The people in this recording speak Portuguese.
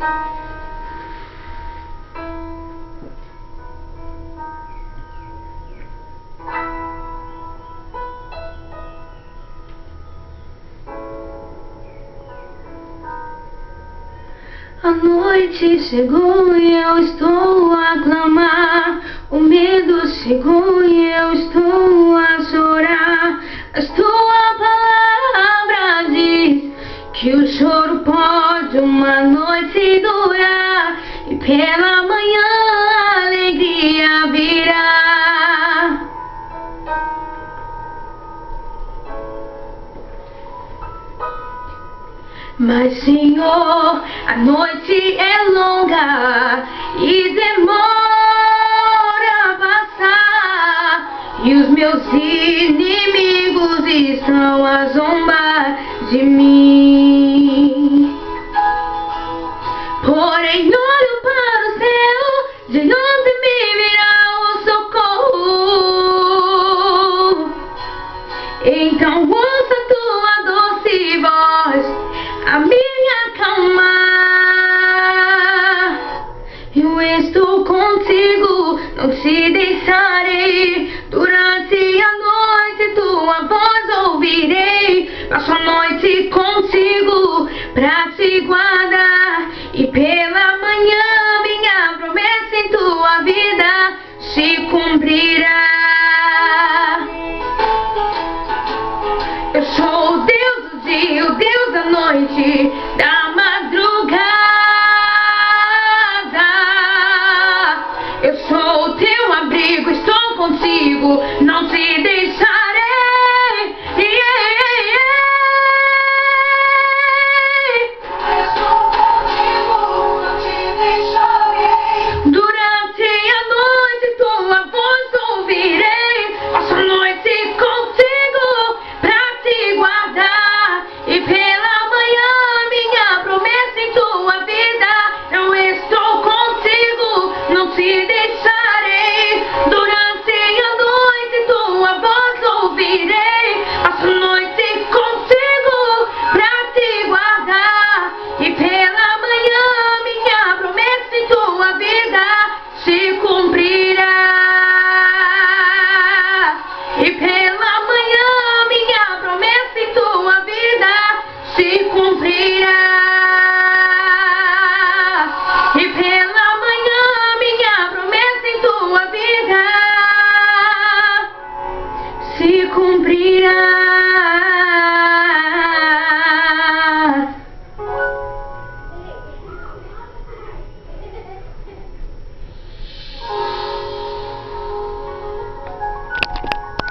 A noite chegou e eu estou a clamar. O medo chegou e eu estou a chorar. Mas tua palavra diz que o choro pode uma noite durar, e pela manhã a alegria virá. Mas, Senhor, a noite é longa e demora a passar, e os meus inimigos estão a zombar de mim. Porém, olho para o céu, de onde me virá o socorro. Então ouça tua doce voz a me acalmar. Eu estou contigo, não te deixarei. Durante a noite tua voz ouvirei. Passo a noite contigo pra te guardar, e pela manhã minha promessa em tua vida se cumprirá. Eu sou o Deus do dia, o Deus da noite, da madrugada. Eu sou o teu abrigo, estou contigo